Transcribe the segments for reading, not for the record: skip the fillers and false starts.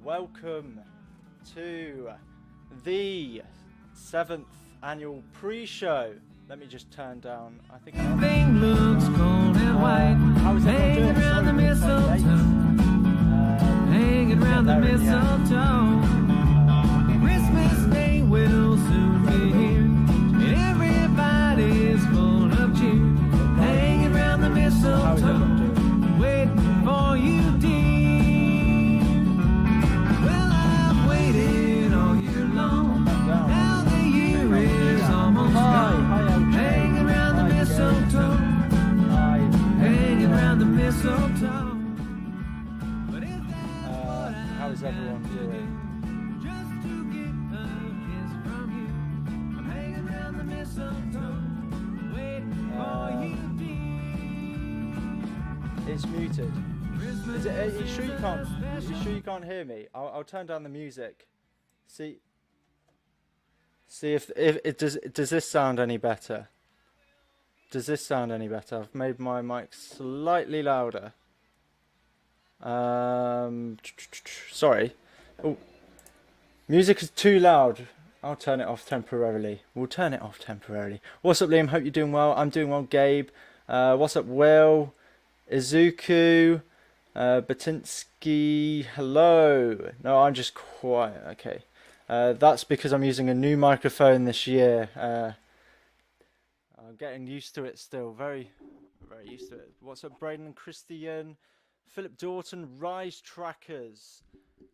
welcome to the 7th annual pre-show. Let me just turn down, I think everything looks cold and white. How is hanging around the mistletoe, hanging around the mistletoe. Christmas Day will soon be here, and everybody's full of cheer. Hanging around the mistletoe, waiting for you, dear. Well, I've waited all year long. Now the year is almost gone. Hanging around the mistletoe, hanging around the mistletoe. But if that's what how is everyone doing? just to get a kiss from you, I'm hanging around the mistletoe, waiting for you, dear. It's muted. Is it? Are you sure you can't? Are you sure you can't hear me? I'll turn down the music. See if it does this sound any better? Does this sound any better? I've made my mic slightly louder. Sorry. Oh, music is too loud. I'll turn it off temporarily. We'll turn it off temporarily. What's up, Liam? Hope you're doing well. I'm doing well, Gabe. What's up, Will? Izuku. Batinsky. Hello. No, I'm just quiet. Okay. That's because I'm using a new microphone this year. I'm getting used to it still. Very, very used to it. What's up, Braden and Christian? Philip Dorton, Rise Trackers.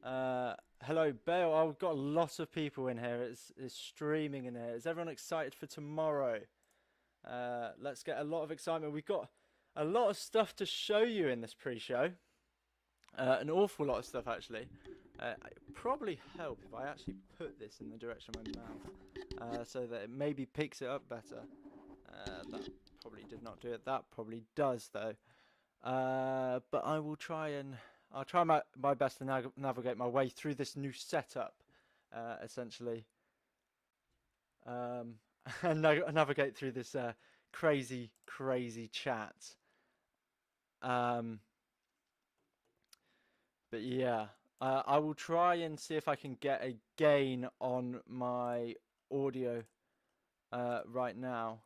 Hello, Bale. I've got a lot of people in here. It's streaming in here. Is everyone excited for tomorrow? Let's get a lot of excitement. We've got a lot of stuff to show you in this pre-show. An awful lot of stuff, actually. It probably help if I actually put this in the direction of my mouth, so that it maybe picks it up better. That probably did not do it. That probably does, though. But I will try I'll try my best to navigate my way through this new setup, essentially, and navigate through this crazy chat. But yeah, I will try and see if I can get a gain on my audio right now.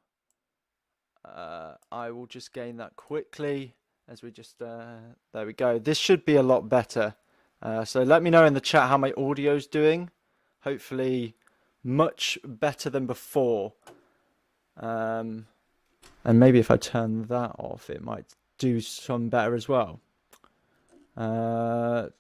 I will just gain that quickly as we just there we go. This should be a lot better. So let me know in the chat how my audio's doing. Hopefully much better than before. And maybe if I turn that off, it might do some better as well. So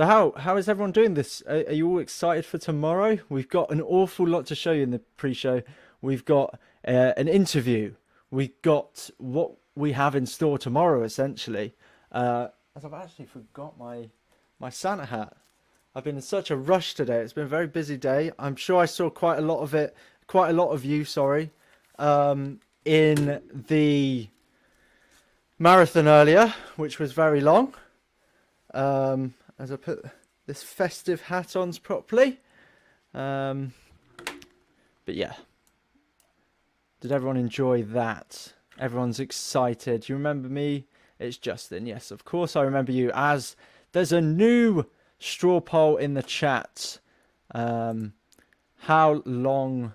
how is everyone doing this? Are you all excited for tomorrow? We've got an awful lot to show you in the pre-show. We've got an interview. We've got what we have in store tomorrow, essentially. As I've actually forgot my Santa hat. I've been in such a rush today. It's been a very busy day. I'm sure I saw quite a lot of you, sorry, in the marathon earlier, which was very long. As I put this festive hat on properly. But yeah. Did everyone enjoy that? Everyone's excited. You remember me? It's Justin. Yes, of course I remember you. As there's a new straw poll in the chat. How long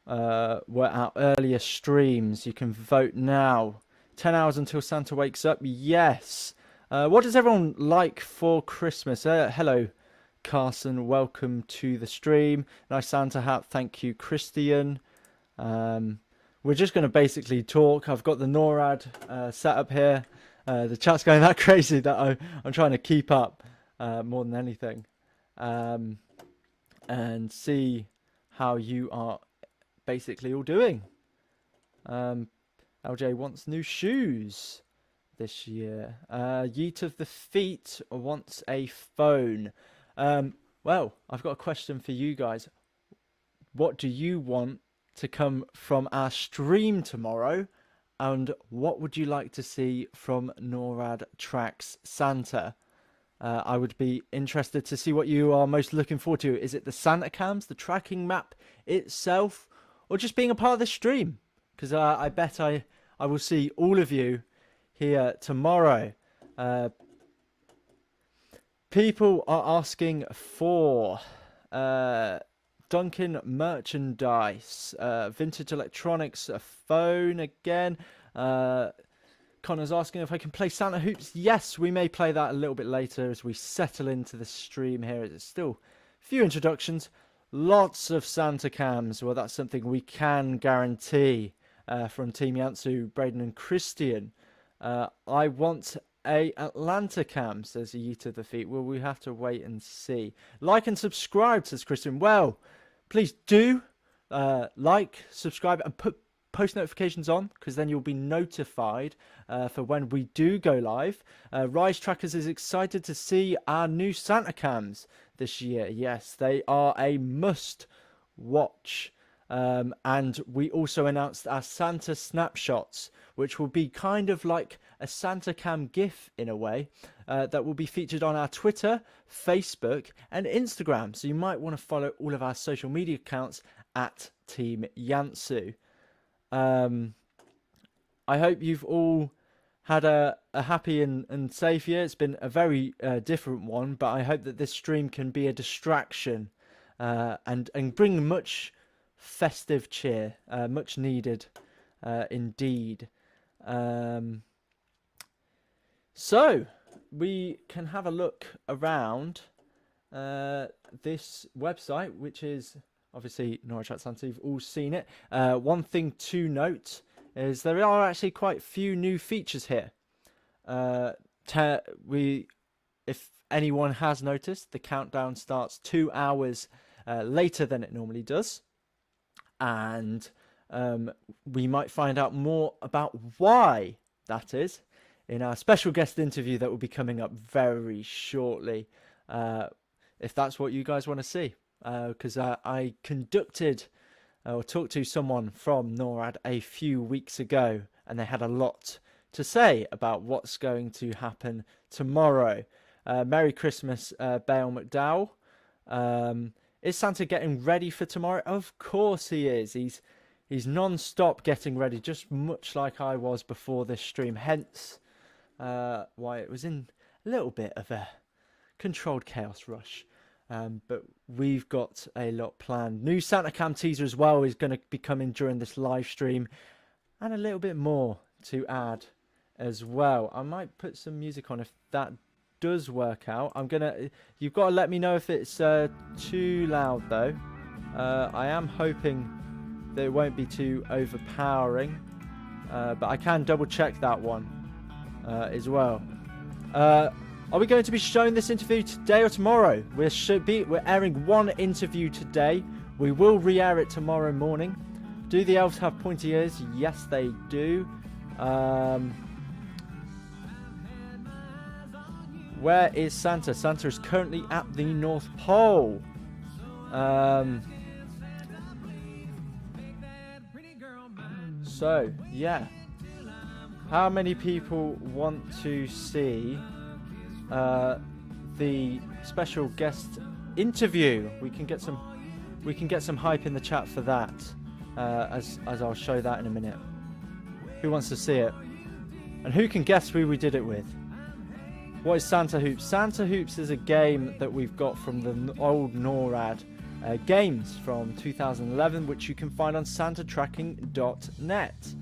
were our earlier streams. You can vote now. 10 hours until Santa wakes up. Yes. What does everyone like for Christmas? Hello, Carson. Welcome to the stream. Nice Santa hat. Thank you, Christian. We're just going to basically talk. I've got the NORAD set up here. The chat's going that crazy that I'm trying to keep up more than anything. And see how you are basically all doing. LJ wants new shoes this year. Yeet of the Feet wants a phone. Well, I've got a question for you guys. What do you want to come from our stream tomorrow? And what would you like to see from NORAD Tracks Santa? I would be interested to see what you are most looking forward to. Is it the Santa cams, the tracking map itself, or just being a part of the stream? Because I bet I will see all of you here tomorrow. People are asking for Duncan merchandise, vintage electronics, a phone again. Connor's asking if I can play Santa Hoops. Yes, we may play that a little bit later as we settle into the stream here. It's still a few introductions. Lots of Santa cams. Well, that's something we can guarantee from Team YANTSU, Braden and Christian. I want a Atlanta cam, says Yeet of the Feet. Well, we have to wait and see. Like and subscribe, says Christian. Well, please do like, subscribe, and put post notifications on, because then you'll be notified for when we do go live. Rise Trackers is excited to see our new Santa cams this year. Yes, they are a must watch. And we also announced our Santa snapshots, which will be kind of like a Santa cam GIF in a way, that will be featured on our Twitter, Facebook, and Instagram. So you might want to follow all of our social media accounts at Team YANTSU. I hope you've all had a happy and safe year. It's been a very different one, but I hope that this stream can be a distraction and bring much festive cheer, much needed indeed. So we can have a look around this website, which is obviously NORAD Tracks Santa. You've all seen it. One thing to note is there are actually quite a few new features here. If anyone has noticed, the countdown starts 2 hours later than it normally does. And we might find out more about why that is in our special guest interview that will be coming up very shortly, if that's what you guys want to see. Because I conducted or talked to someone from NORAD a few weeks ago, and they had a lot to say about what's going to happen tomorrow. Merry Christmas, Bale McDowell. Is Santa getting ready for tomorrow? Of course he is. He's non-stop getting ready, just much like I was before this stream. Hence why it was in a little bit of a controlled chaos rush. But we've got a lot planned. New Santa Cam teaser as well is going to be coming during this live stream, and a little bit more to add as well. I might put some music on if that does work out. You've got to let me know if it's too loud though. I am hoping that it won't be too overpowering, but I can double check that one as well. Are we going to be showing this interview today or tomorrow? We're airing one interview today. We will re-air it tomorrow morning. Do the elves have pointy ears? Yes, they do. Where is Santa? Santa is currently at the North Pole. So, yeah. How many people want to see the special guest interview? We can get some hype in the chat for that, as I'll show that in a minute. Who wants to see it? And who can guess who we did it with? What is Santa Hoops? Santa Hoops is a game that we've got from the old NORAD games from 2011, which you can find on santatracking.net.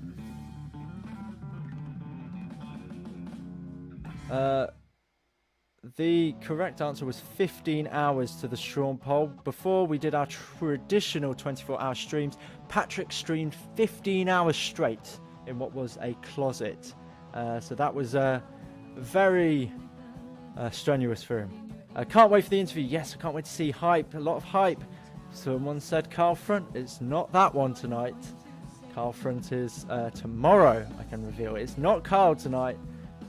The correct answer was 15 hours to the Strawn poll. Before we did our traditional 24-hour streams, Patrick streamed 15 hours straight in what was a closet. So that was very strenuous for him. I can't wait for the interview. Yes, I can't wait to see hype. A lot of hype. Someone said Carl Front. It's not that one tonight. Carl Front is tomorrow, I can reveal. It's not Carl tonight.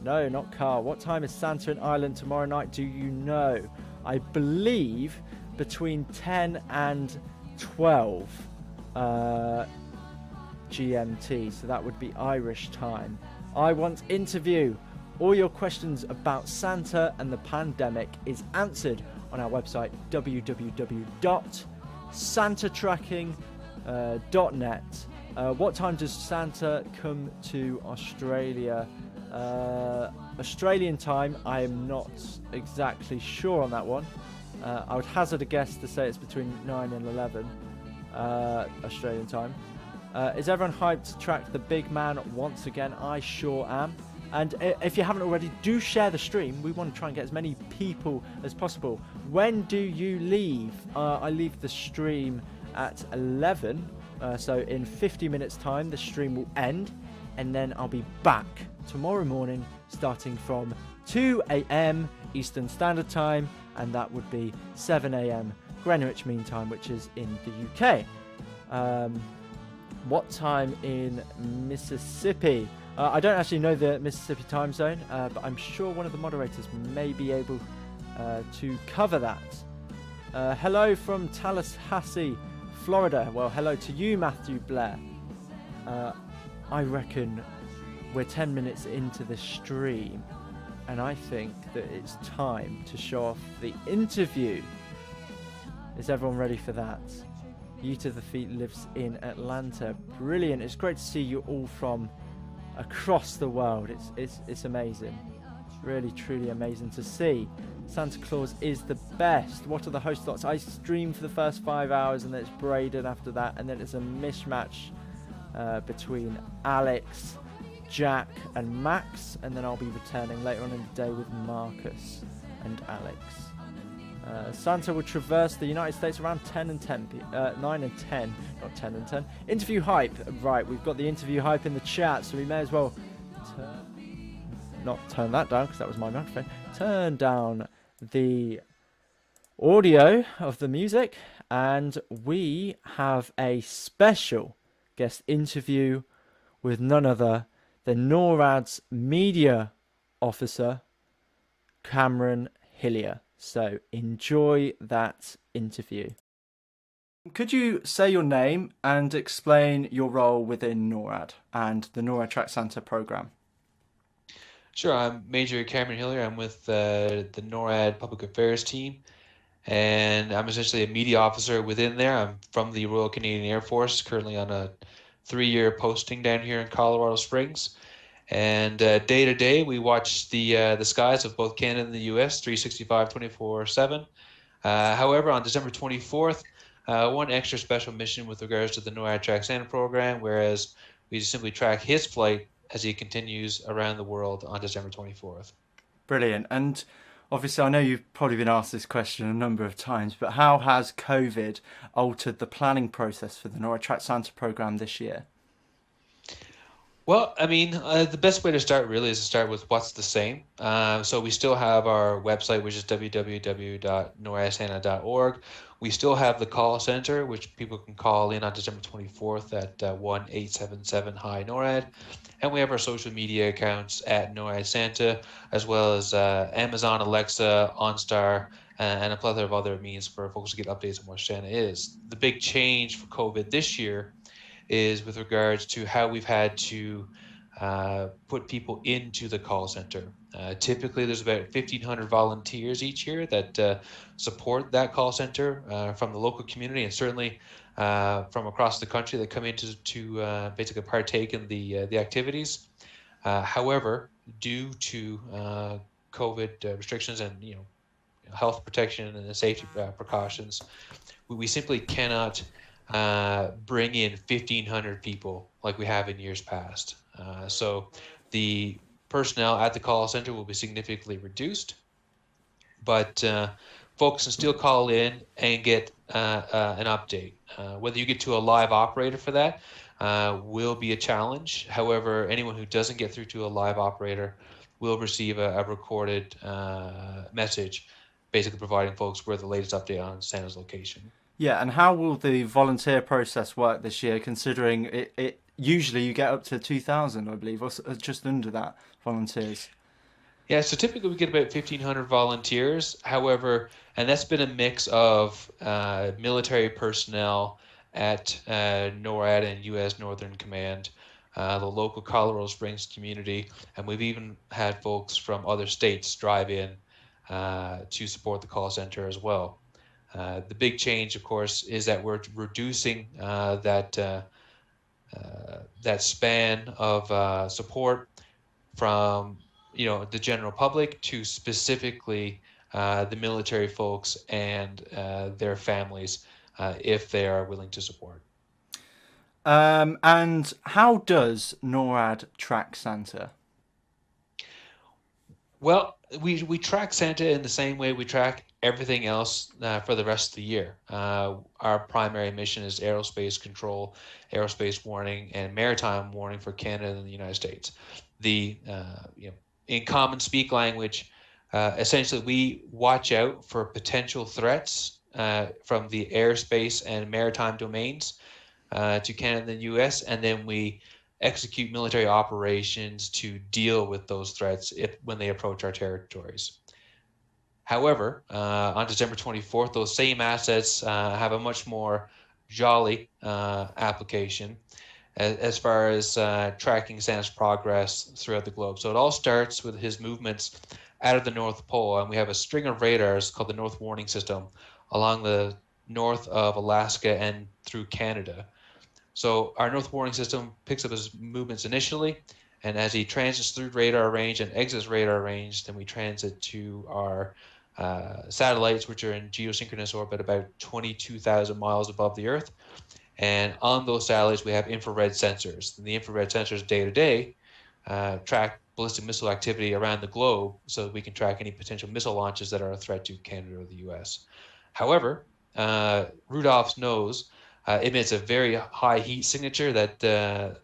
No, not Carl. What time is Santa in Ireland tomorrow night? Do you know? I believe between 10 and 12 GMT. So that would be Irish time. I want interview. All your questions about Santa and the pandemic is answered on our website, www.santatracking.net. What time does Santa come to Australia? Australian time, I am not exactly sure on that one. I would hazard a guess to say it's between 9 and 11 Australian time. Is everyone hyped to track the big man once again? I sure am. And if you haven't already, do share the stream. We want to try and get as many people as possible. When do you leave? I leave the stream at 11. So in 50 minutes time, the stream will end. And then I'll be back tomorrow morning, starting from 2 a.m. Eastern Standard Time. And that would be 7 a.m. Greenwich Mean Time, which is in the UK. What time in Mississippi? I don't actually know the Mississippi time zone, but I'm sure one of the moderators may be able to cover that. Hello from Tallahassee, Florida. Well, hello to you, Matthew Blair. I reckon we're 10 minutes into the stream, and I think that it's time to show off the interview. Is everyone ready for that? You to the Feet lives in Atlanta. Brilliant. It's great to see you all from across the world. It's amazing. Really, truly amazing to see. Santa Claus is the best. What are the host thoughts? I stream for the first 5 hours, and then it's Braden after that, and then it's a mismatch between Alex, Jack, and Max, and then I'll be returning later on in the day with Marcus and Alex. Santa will traverse the United States around 9 and 10, not 10 and 10. Interview hype. Right, we've got the interview hype in the chat, so we may as well not turn that down, because that was my microphone. Turn down the audio of the music, and we have a special guest interview with none other than NORAD's media officer, Cameron Hillier. So enjoy that interview. Could you say your name and explain your role within NORAD and the NORAD Track Santa program? Sure, I'm Major Cameron Hillier. I'm with the NORAD Public Affairs team, and I'm essentially a media officer within there. I'm from the Royal Canadian Air Force, currently on a 3-year posting down here in Colorado Springs. And day to day, we watch the skies of both Canada and the U.S. 365, 24/7. However, on December 24th, one extra special mission with regards to the NORAD Track Santa program, whereas we simply track his flight as he continues around the world on December 24th. Brilliant. And obviously, I know you've probably been asked this question a number of times, but how has COVID altered the planning process for the NORAD Track Santa program this year? Well, I mean, the best way to start really is to start with what's the same. So we still have our website, which is www.noradsanta.org. We still have the call center, which people can call in on December 24th at 1-877-HI-NORAD. And we have our social media accounts at NORAD Santa, as well as Amazon, Alexa, OnStar, and a plethora of other means for folks to get updates on where Santa is. The big change for COVID this year is with regards to how we've had to put people into the call center. Typically, there's about 1,500 volunteers each year that support that call center from the local community, and certainly from across the country that come in to basically partake in the activities. However, due to COVID restrictions and health protection and the safety precautions, we simply cannot bring in 1,500 people like we have in years past. So the personnel at the call center will be significantly reduced, but folks can still call in and get an update. Whether you get to a live operator for that will be a challenge. However, anyone who doesn't get through to a live operator will receive a recorded message, basically providing folks with the latest update on Santa's location. Yeah, and how will the volunteer process work this year, considering it usually you get up to 2,000, I believe, or just under that, volunteers? Yeah, so typically we get about 1,500 volunteers. However, and that's been a mix of military personnel at NORAD and U.S. Northern Command, the local Colorado Springs community, and we've even had folks from other states drive in to support the call center as well. The big change, of course, is that we're reducing that span of support from the general public to specifically the military folks and their families, if they are willing to support. And how does NORAD track Santa? Well, we track Santa in the same way we track everything else for the rest of the year. Our primary mission is aerospace control, aerospace warning, and maritime warning for Canada and the United States. In common speak language, essentially we watch out for potential threats from the airspace and maritime domains to Canada and the U.S., and then we execute military operations to deal with those threats when they approach our territories. However, on December 24th, those same assets have a much more jolly application as far as tracking Santa's progress throughout the globe. So it all starts with his movements out of the North Pole, and we have a string of radars called the North Warning System along the north of Alaska and through Canada. So our North Warning System picks up his movements initially, and as he transits through radar range and exits radar range, then we transit to our satellites, which are in geosynchronous orbit about 22,000 miles above the Earth. And on those satellites, we have infrared sensors. And the infrared sensors day to day track ballistic missile activity around the globe so that we can track any potential missile launches that are a threat to Canada or the US. However, Rudolph's nose emits a very high heat signature that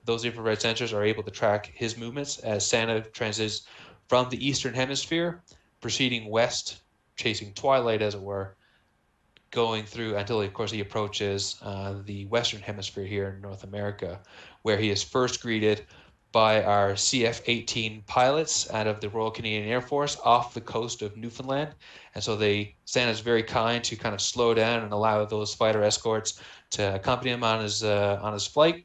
those infrared sensors are able to track his movements as Santa transits from the Eastern Hemisphere, proceeding west, chasing twilight as it were, going through until, of course, he approaches the Western Hemisphere here in North America, where he is first greeted by our CF-18 pilots out of the Royal Canadian Air Force off the coast of Newfoundland. And so Santa's very kind to kind of slow down and allow those fighter escorts to accompany him on his flight.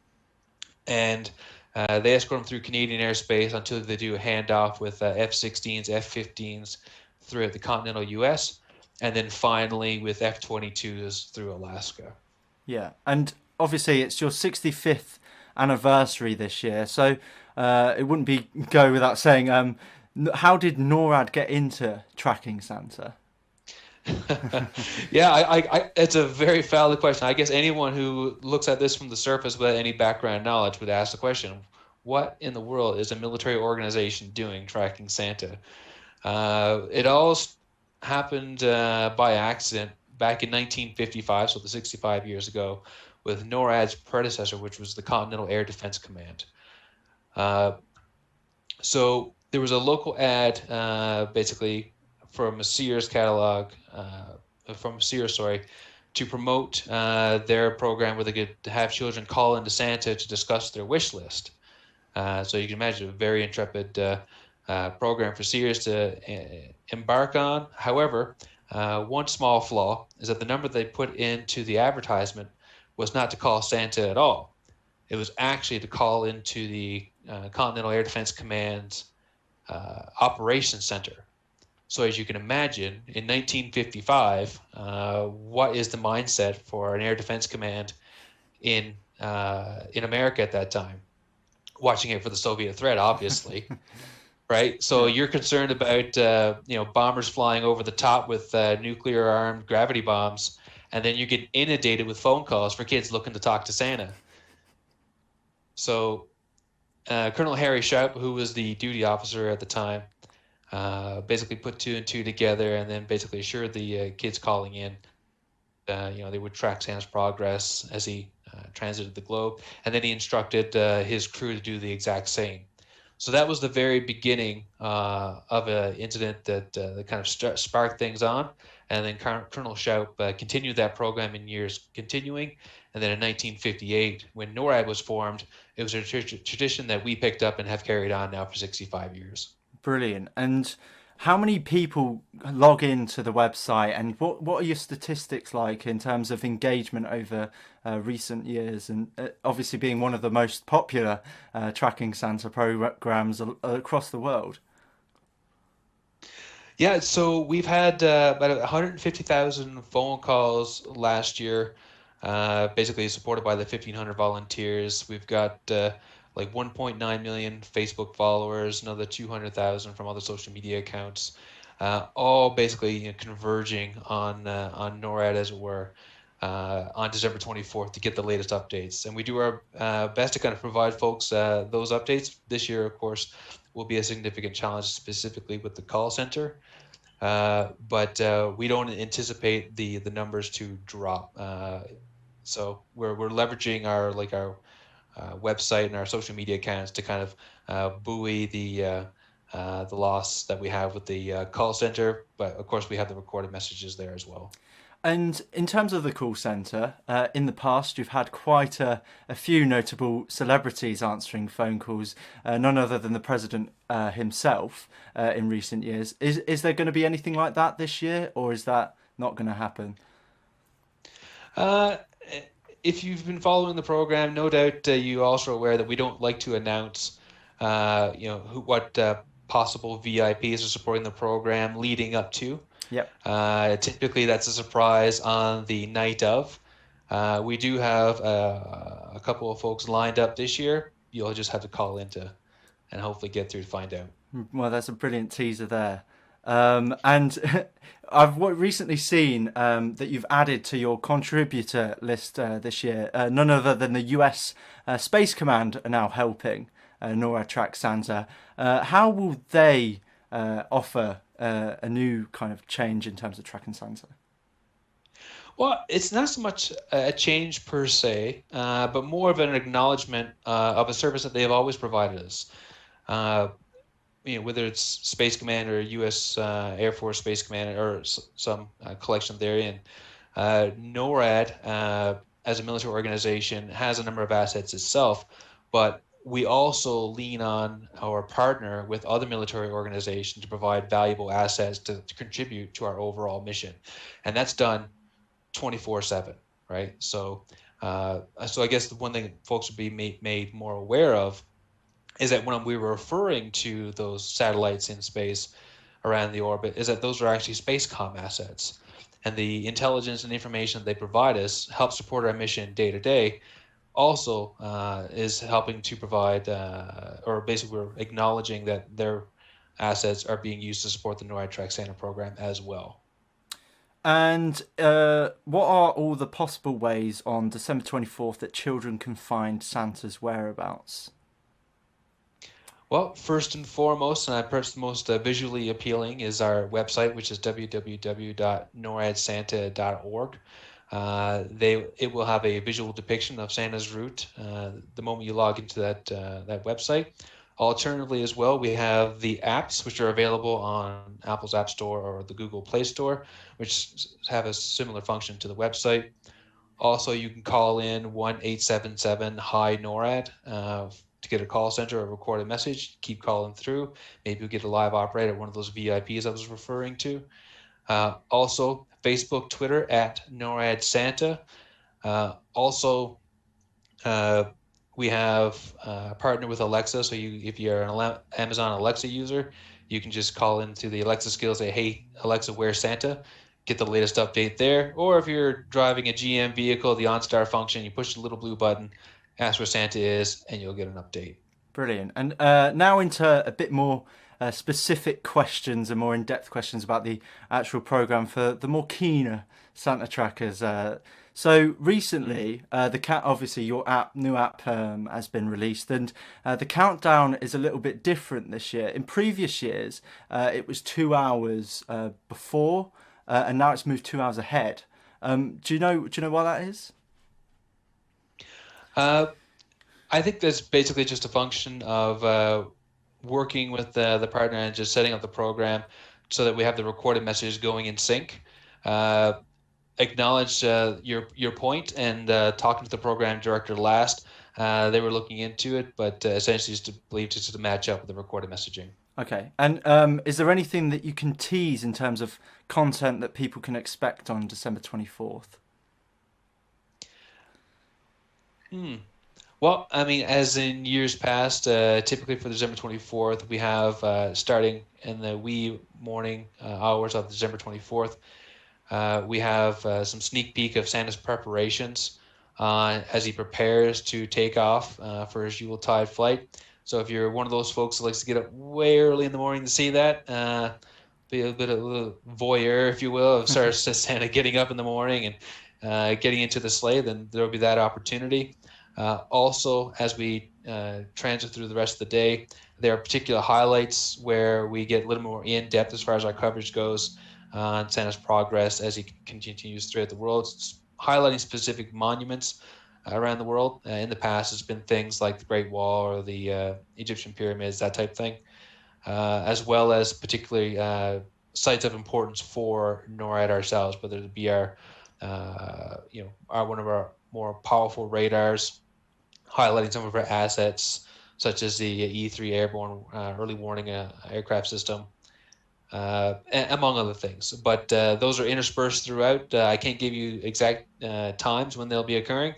And they escort him through Canadian airspace until they do a handoff with F-16s, F-15s throughout the continental U.S., and then finally with F-22s through Alaska. Yeah, and obviously it's your 65th anniversary this year, so it wouldn't go without saying, how did NORAD get into tracking Santa? Yeah, it's a very valid question. I guess anyone who looks at this from the surface without any background knowledge would ask the question, what in the world is a military organization doing tracking Santa? It all happened by accident back in 1955, so the 65 years ago, with NORAD's predecessor, which was the Continental Air Defense Command. So there was a local ad, basically from a Sears catalog, to promote their program where they could have children call into Santa to discuss their wish list. So you can imagine a very intrepid program for Sears to embark on. However, one small flaw is that the number they put into the advertisement was not to call Santa at all. It was actually to call into the Continental Air Defense Command's Operations Center. So as you can imagine, in 1955, what is the mindset for an Air Defense Command in America at that time? Watching it for the Soviet threat, obviously. right? So you're concerned about bombers flying over the top with nuclear armed gravity bombs, and then you get inundated with phone calls for kids looking to talk to Santa. So Colonel Harry Sharp, who was the duty officer at the time, basically put 2 and 2 together, and then basically assured the kids calling in, they would track Santa's progress as he transited the globe, and then he instructed his crew to do the exact same. So that was the very beginning of an incident that kind of sparked things on, and then Colonel Sharp continued that program in years continuing, and then in 1958, when NORAD was formed, it was a tradition that we picked up and have carried on now for 65 years. Brilliant. And how many people log into the website, and what are your statistics like in terms of engagement over recent years, and obviously being one of the most popular Tracking Santa programs across the world? Yeah, so we've had about 150,000 phone calls last year, basically supported by the 1,500 volunteers. We've got like 1.9 million Facebook followers, another 200,000 from other social media accounts, all basically converging on NORAD, as it were, on December 24th to get the latest updates. And we do our best to kind of provide folks those updates. This year, of course, will be a significant challenge, specifically with the call center. But we don't anticipate the numbers to drop. So we're leveraging our website and our social media accounts to kind of buoy the loss that we have with the call center. But of course, we have the recorded messages there as well. And in terms of the call centre, in the past you've had quite a few notable celebrities answering phone calls, none other than the president himself in recent years. Is there going to be anything like that this year, or is that not going to happen? If you've been following the program, no doubt you also are aware that we don't like to announce, what possible VIPs are supporting the program leading up to. Yep. Typically, that's a surprise on the night of. We do have a couple of folks lined up this year. You'll just have to call in and hopefully get through to find out. Well, that's a brilliant teaser there. And I've recently seen that you've added to your contributor list this year. None other than the US Space Command are now helping NORAD Track Santa. How will they offer a new kind of change in terms of Tracking Santa? Well, it's not so much a change per se, but more of an acknowledgement of a service that they have always provided us. Whether it's Space Command or U.S. Air Force Space Command or some collection therein, NORAD, as a military organization, has a number of assets itself, but we also lean on our partner with other military organizations to provide valuable assets to contribute to our overall mission. And that's done 24/7, right? So I guess the one thing folks would be made more aware of is that when we were referring to those satellites in space around the orbit, is that those are actually space-com assets. And the intelligence and information they provide us helps support our mission day to day. Also is helping to provide, or basically we're acknowledging that their assets are being used to support the NORAD Track Santa program as well. And what are all the possible ways on December 24th that children can find Santa's whereabouts? Well, first and foremost, and perhaps the most visually appealing, is our website, which is www.noradsanta.org. It will have a visual depiction of Santa's route the moment you log into that website. Alternatively, as well, we have the apps, which are available on Apple's App Store or the Google Play Store, which have a similar function to the website. Also, you can call in 1-877-HI-NORAD to get a call center or record a message. Keep calling through. Maybe you'll get a live operator, one of those VIPs I was referring to. Also, Facebook, Twitter at NORAD Santa. We have partnered with Alexa, so if you're an Amazon Alexa user, you can just call into the Alexa skills, say, "Hey, Alexa, where's Santa?" Get the latest update there. Or if you're driving a GM vehicle, the OnStar function, you push the little blue button, ask where Santa is, and you'll get an update. Brilliant. And now into a bit more specific questions and more in-depth questions about the actual program for the more keener Santa trackers. So recently, obviously your new app has been released, and the countdown is a little bit different this year. In previous years, it was 2 hours before, and now it's moved 2 hours ahead. Do you know why that is? I think that's basically just a function of working with the partner and just setting up the program so that we have the recorded messages going in sync. Acknowledge your point, and talking to the program director last, they were looking into it, but essentially just to match up with the recorded messaging. Okay. And is there anything that you can tease in terms of content that people can expect on December 24th? Well, I mean, as in years past, typically for December 24th, we have starting in the wee morning hours of December 24th, we have some sneak peek of Santa's preparations as he prepares to take off for his Yuletide flight. So if you're one of those folks that likes to get up way early in the morning to see that, be a bit of a voyeur, if you will, of Santa getting up in the morning and getting into the sleigh, then there will be that opportunity. Also, as we transit through the rest of the day, there are particular highlights where we get a little more in depth as far as our coverage goes on Santa's progress as he continues throughout the world, highlighting specific monuments around the world. In the past, it's been things like the Great Wall or the Egyptian pyramids, that type of thing, as well as particularly sites of importance for NORAD ourselves, whether it be our one of our more powerful radars, highlighting some of our assets, such as the E3 airborne early warning aircraft system, among other things. But those are interspersed throughout. I can't give you exact times when they'll be occurring.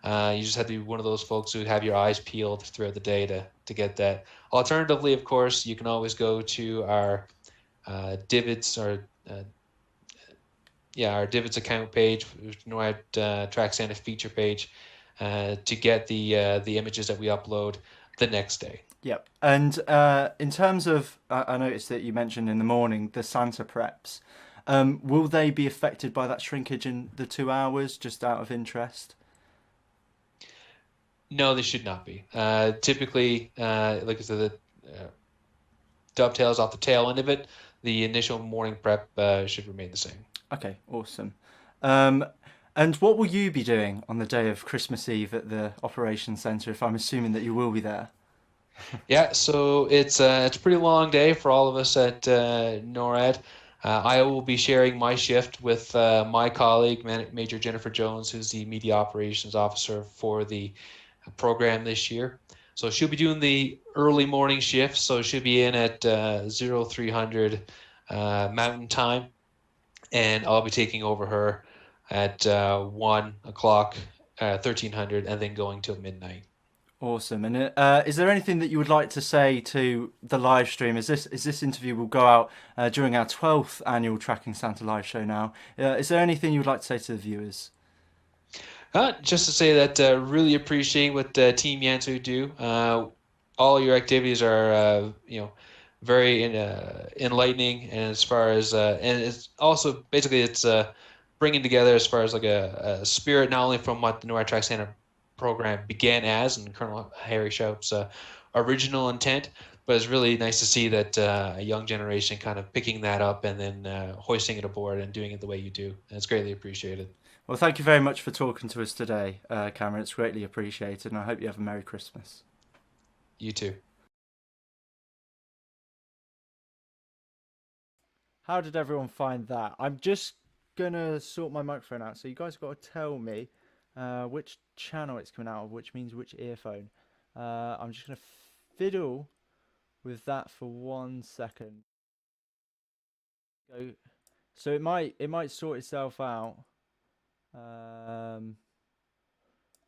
You just have to be one of those folks who have your eyes peeled throughout the day to get that. Alternatively, of course, you can always go to our Divots or our Divots account page, NORAD Track Santa feature page, to get the images that we upload the next day. Yep. And in terms of, I noticed that you mentioned in the morning the Santa preps. Will they be affected by that shrinkage in the 2 hours, just out of interest? No, they should not be. Typically, like I said, the dovetails off the tail end of it. The initial morning prep should remain the same. Okay, awesome. And what will you be doing on the day of Christmas Eve at the Operations Centre, if I'm assuming that you will be there? Yeah, so it's a pretty long day for all of us at NORAD. I will be sharing my shift with my colleague, Major Jennifer Jones, who's the Media Operations Officer for the program this year. So she'll be doing the early morning shift, so she'll be in at 0300 Mountain Time, and I'll be taking over her at 1 o'clock, 1300, and then going till midnight. Awesome. And is there anything that you would like to say to the live stream? Is this interview will go out during our 12th annual Tracking Santa live show now? Is there anything you would like to say to the viewers? Just to say that really appreciate what Team YANTSU do. All your activities are very enlightening, and as far as and it's also basically it's bringing together as far as like a spirit, not only from what the NORAD Track Santa program began as and Colonel Harry Shoup's original intent, but it's really nice to see that a young generation kind of picking that up and then hoisting it aboard and doing it the way you do. And it's greatly appreciated. Well, thank you very much for talking to us today, Cameron. It's greatly appreciated, and I hope you have a Merry Christmas. You too. How did everyone find that? I'm just gonna sort my microphone out, so you guys got to tell me which channel it's coming out of, which means which earphone. I'm just gonna fiddle with that for 1 second. So it might sort itself out.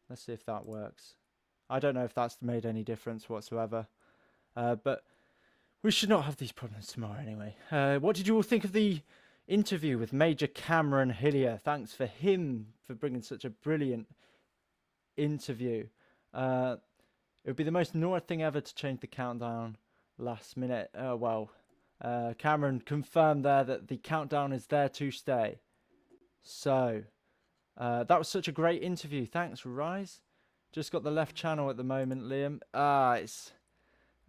Let's see if that works. I don't know if that's made any difference whatsoever, but we should not have these problems tomorrow anyway. What did you all think of the interview with Major Cameron Hillier? Thanks for him for bringing such a brilliant interview. It would be the most NORAD thing ever to change the countdown last minute. Cameron confirmed there that the countdown is there to stay. So, that was such a great interview. Thanks, Rise. Just got the left channel at the moment, Liam.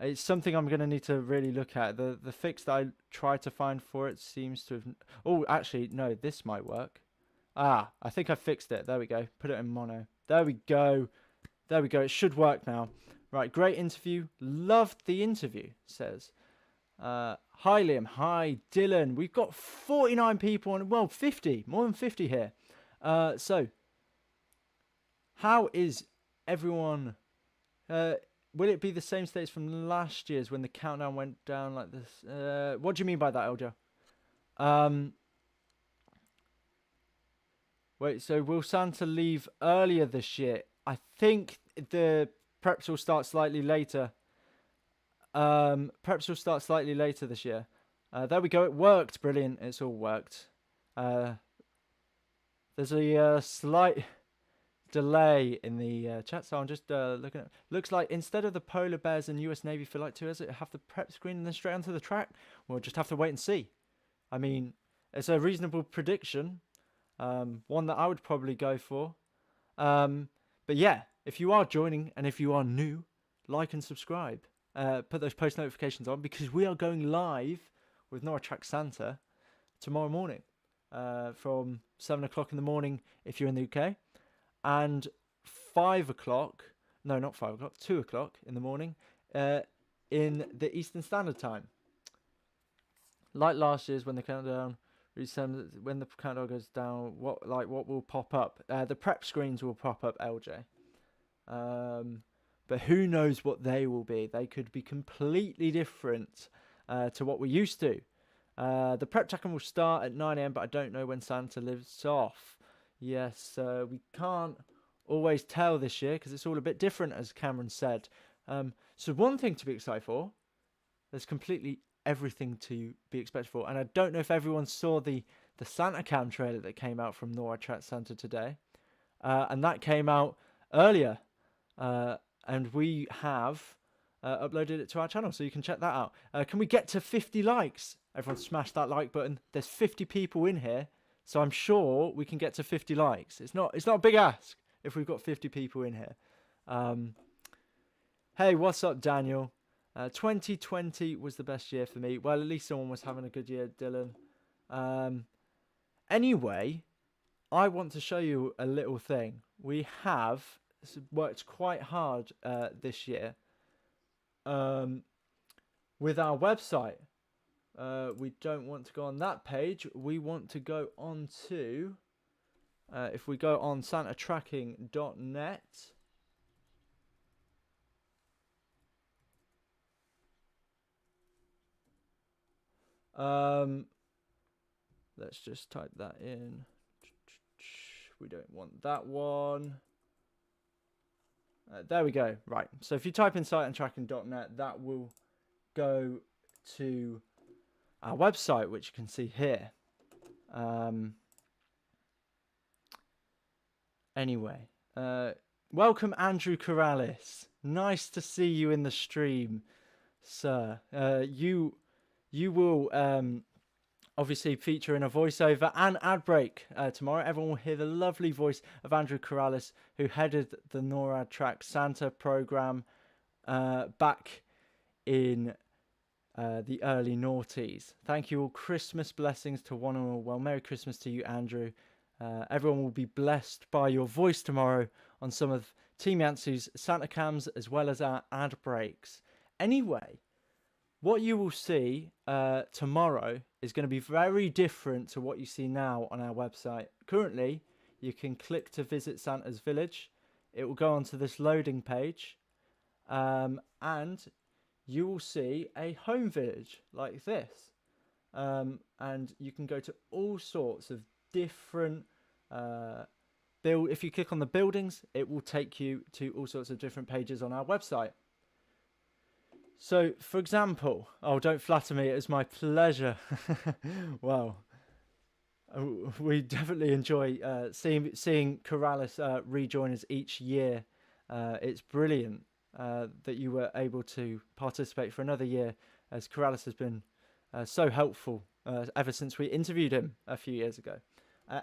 It's something I'm going to need to really look at. The fix that I tried to find for it seems to have... Oh, actually, no, this might work. I think I fixed it. There we go. Put it in mono. There we go. There we go. It should work now. Right, great interview. Loved the interview, says. Hi, Liam. Hi, Dylan. We've got 49 people and, well, 50. More than 50 here. So, how is everyone... will it be the same states from last year's when the countdown went down like this? What do you mean by that, Elja? Wait, so will Santa leave earlier this year? I think the preps will start slightly later. Preps will start slightly later this year. There we go. It worked. Brilliant. It's all worked. There's a slight delay in the chat, so I'm just looking at. Looks like instead of the polar bears and US Navy Flight 2, it have the prep screen and then straight onto the track. We'll just have to wait and see. I mean, it's a reasonable prediction. One that I would probably go for. But yeah, if you are joining and if you are new, like and subscribe. Put those post notifications on because we are going live with NORAD Track Santa tomorrow morning from 7 o'clock in the morning if you're in the UK, and 5 o'clock, no, not 5 o'clock, 2 o'clock in the morning in the Eastern Standard Time. Like last year's when the countdown... When the countdown goes down, what will pop up? The prep screens will pop up, LJ. But who knows what they will be? They could be completely different to what we're used to. The prep tracking will start at 9 AM, but I don't know when Santa lives off. Yes, we can't always tell this year because it's all a bit different, as Cameron said. So one thing to be excited for, there's completely everything to be expected for, and I don't know if everyone saw the Santa Cam trailer that came out from NORAD Track Santa today, and that came out earlier, and we have uploaded it to our channel, so you can check that out. Can we get to 50 likes? Everyone smash that like button. There's 50 people in here, so I'm sure we can get to 50 likes. It's not a big ask if we've got 50 people in here. Hey, what's up, Daniel? 2020 was the best year for me. Well, at least someone was having a good year, Dylan. Anyway, I want to show you a little thing. We have worked quite hard this year with our website. We don't want to go on that page. We want to go on to... if we go on santatracking.net... let's just type that in. We don't want that one. There we go. Right. So if you type in santatracking.net, that will go to our website, which you can see here. Anyway, welcome, Andrew Corrales. Nice to see you in the stream, sir. You will obviously feature in a voiceover and ad break tomorrow. Everyone will hear the lovely voice of Andrew Corrales, who headed the NORAD Track Santa program back in the early noughties. Thank you all. Christmas blessings to one and all. Well, Merry Christmas to you, Andrew. Everyone will be blessed by your voice tomorrow on some of Team YANTSU's Santa cams as well as our ad breaks. Anyway, what you will see tomorrow is going to be very different to what you see now on our website. Currently, you can click to visit Santa's village. It will go onto this loading page, and you will see a home village like this. And you can go to all sorts of different if you click on the buildings, it will take you to all sorts of different pages on our website. So, for example, oh, don't flatter me, it is my pleasure. Wow. We definitely enjoy seeing Corrales rejoin us each year. It's brilliant. that you were able to participate for another year, as Corrales has been so helpful ever since we interviewed him a few years ago.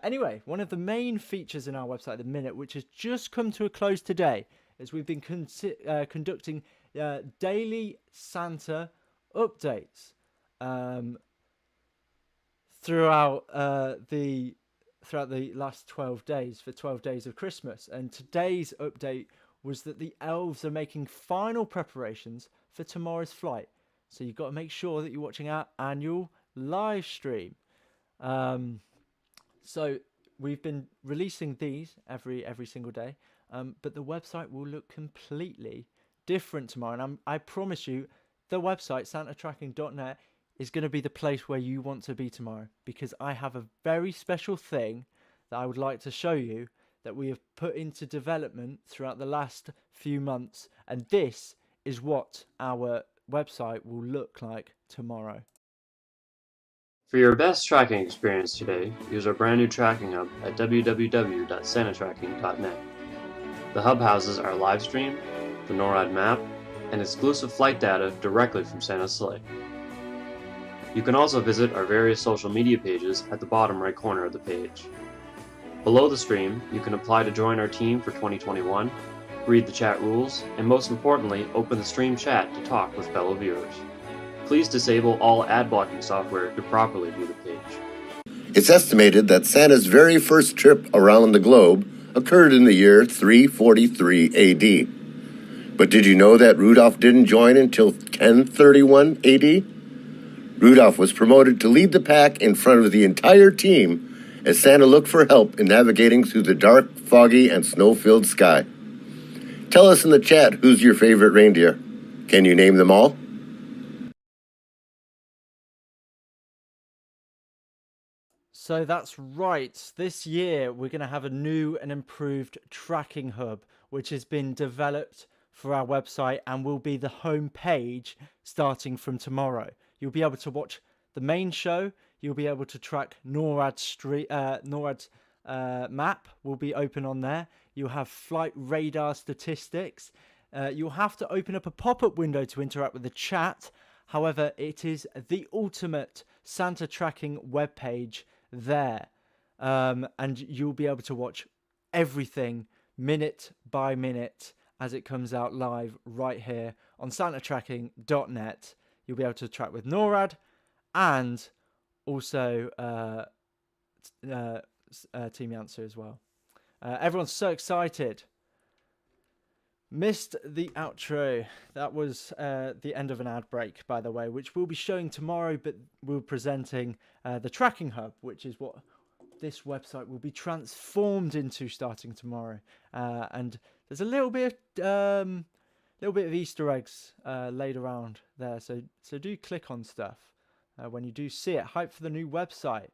Anyway, one of the main features in our website at the minute, which has just come to a close today, is we've been conducting daily Santa updates throughout the last 12 days, for 12 days of Christmas. And today's update was that the elves are making final preparations for tomorrow's flight. So you've got to make sure that you're watching our annual live stream. So we've been releasing these every single day, but the website will look completely different tomorrow. And I promise you, the website, santatracking.net, is going to be the place where you want to be tomorrow, because I have a very special thing that I would like to show you that we have put into development throughout the last few months. And this is what our website will look like tomorrow. For your best tracking experience today, use our brand new tracking hub at www.santatracking.net. The hub houses our live stream, the NORAD map, and exclusive flight data directly from Santa's sleigh. You can also visit our various social media pages at the bottom right corner of the page. Below the stream, you can apply to join our team for 2021, read the chat rules, and most importantly, open the stream chat to talk with fellow viewers. Please disable all ad blocking software to properly view the page. It's estimated that Santa's very first trip around the globe occurred in the year 343 AD. But did you know that Rudolph didn't join until 1031 AD? Rudolph was promoted to lead the pack in front of the entire team as Santa looked for help in navigating through the dark, foggy, and snow-filled sky. Tell us in the chat who's your favorite reindeer. Can you name them all? So that's right. This year, we're going to have a new and improved tracking hub, which has been developed for our website and will be the home page starting from tomorrow. You'll be able to watch the main show. You'll be able to track NORAD's map will be open on there. You'll have flight radar statistics. You'll have to open up a pop-up window to interact with the chat. However, it is the ultimate Santa tracking webpage there, and you'll be able to watch everything minute by minute as it comes out live right here on santatracking.net. You'll be able to track with NORAD and also Team YANTSU as well. Everyone's so excited. Missed the outro. That was the end of an ad break, by the way, which we'll be showing tomorrow, but we're presenting the tracking hub, which is what this website will be transformed into starting tomorrow. And there's a little bit of Easter eggs laid around there, so do click on stuff when you do see it. Hype for the new website.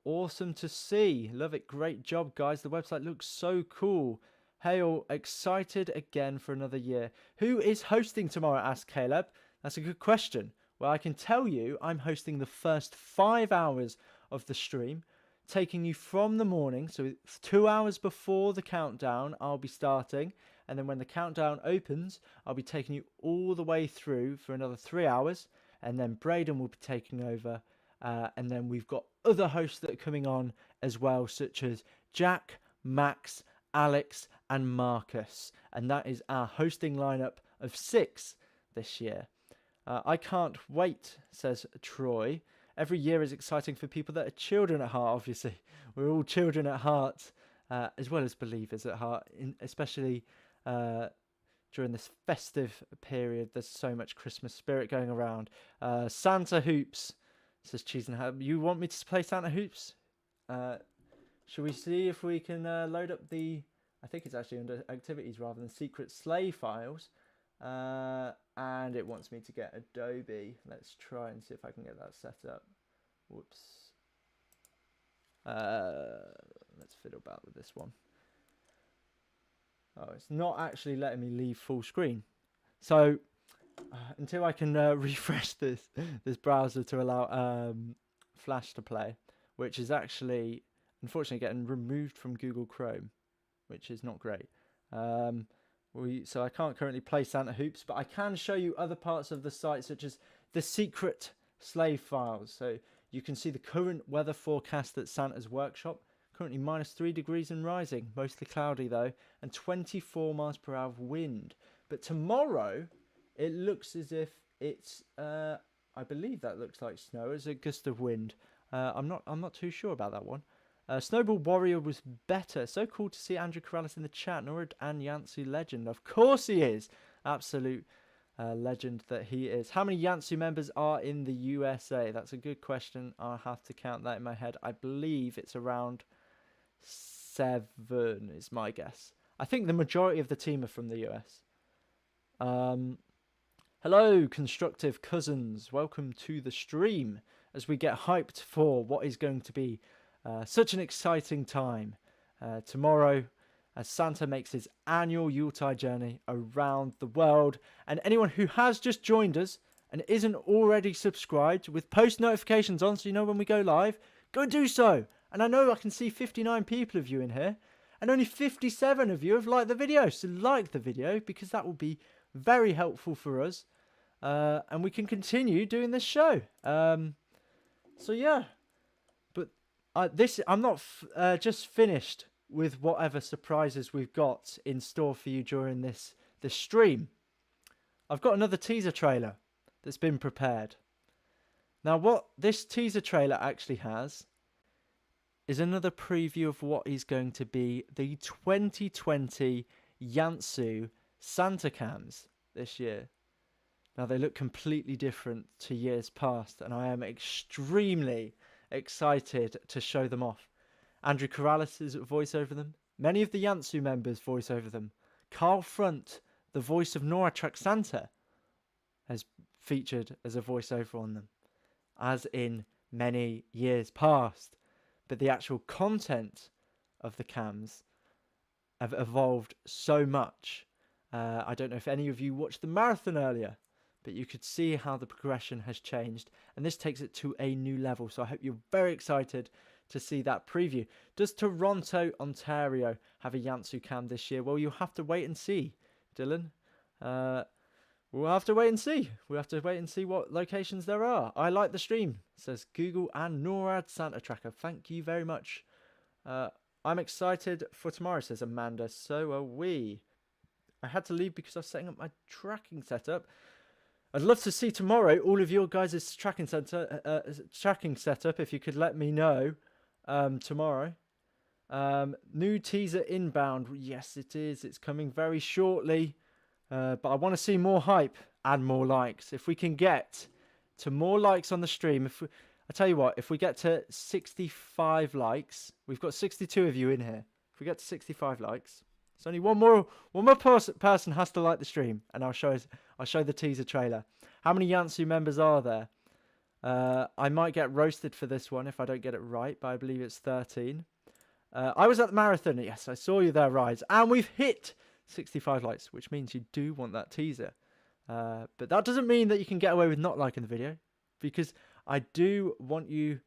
Awesome to see. Love it. Great job, guys. The website looks so cool. Hey all, excited again for another year. Who is hosting tomorrow? Asked Caleb. That's a good question. Well, I can tell you I'm hosting the first 5 hours of the stream, taking you from the morning. So 2 hours before the countdown, I'll be starting. And then when the countdown opens, I'll be taking you all the way through for another 3 hours. And then Braden will be taking over. And then we've got other hosts that are coming on as well, such as Jack, Max, Alex, and Marcus. And that is our hosting lineup of 6 this year. I can't wait, says Troy. Every year is exciting for people that are children at heart, obviously. We're all children at heart, as well as believers at heart, especially during this festive period. There's so much Christmas spirit going around. Santa Hoops, says Cheese and Herb. You want me to play Santa Hoops? Should we see if we can load up the... I think it's actually under activities rather than secret sleigh files. And it wants me to get Adobe. Let's try and see if I can get that set up. Whoops. Let's fiddle about with this one. Oh, it's not actually letting me leave full screen. So until I can refresh this browser to allow Flash to play, which is actually unfortunately getting removed from Google Chrome, which is not great. We'll So I can't currently play Santa Hoops, but I can show you other parts of the site, such as the secret slave files. So you can see the current weather forecast at Santa's workshop. Currently -3 degrees and rising, mostly cloudy though, and 24 miles per hour of wind. But tomorrow, it looks as if it's, I believe that looks like snow. It's a gust of wind. I'm not too sure about that one. Snowball Warrior was better. So cool to see Andrew Corrales in the chat. NORAD and YANTSU legend. Of course he is. Absolute legend that he is. How many YANTSU members are in the USA? That's a good question. I'll have to count that in my head. I believe it's around 7 is my guess. I think the majority of the team are from the US. Hello, constructive cousins. Welcome to the stream as we get hyped for what is going to be such an exciting time tomorrow as Santa makes his annual Yuletide journey around the world. And anyone who has just joined us and isn't already subscribed with post notifications on so you know when we go live, go and do so. And I know I can see 59 people of you in here and only 57 of you have liked the video. So like the video because that will be very helpful for us. And we can continue doing this show. So yeah, but I'm not just finished with whatever surprises we've got in store for you during this stream. I've got another teaser trailer that's been prepared. Now what this teaser trailer actually has is another preview of what is going to be the 2020 YANTSU Santa cams this year. Now they look completely different to years past and I am extremely excited to show them off. Andrew Corrales' voice over them. Many of the YANTSU members voice over them. Carl Front, the voice of NORAD TrackingSanta, has featured as a voiceover on them, as in many years past. But the actual content of the cams have evolved so much. I don't know if any of you watched the marathon earlier, but you could see how the progression has changed. And this takes it to a new level. So I hope you're very excited to see that preview. Does Toronto, Ontario have a YANTSU cam this year? Well, you'll have to wait and see, Dylan. We'll have to wait and see. We'll have to wait and see what locations there are. I like the stream, says Google and NORAD Santa Tracker. Thank you very much. I'm excited for tomorrow, says Amanda. So are we. I had to leave because I was setting up my tracking setup. I'd love to see tomorrow all of your guys' tracking setup. If you could let me know tomorrow. New teaser inbound. Yes, it is. It's coming very shortly. But I want to see more hype and more likes. If we can get to more likes on the stream, I tell you what, if we get to 65 likes, we've got 62 of you in here. If we get to 65 likes, it's only one more person has to like the stream, and I'll show the teaser trailer. How many YANTSU members are there? I might get roasted for this one if I don't get it right, but I believe it's 13. I was at the marathon. Yes, I saw you there, Rise, and we've hit 65 likes, which means you do want that teaser. But that doesn't mean that you can get away with not liking the video, because I do want you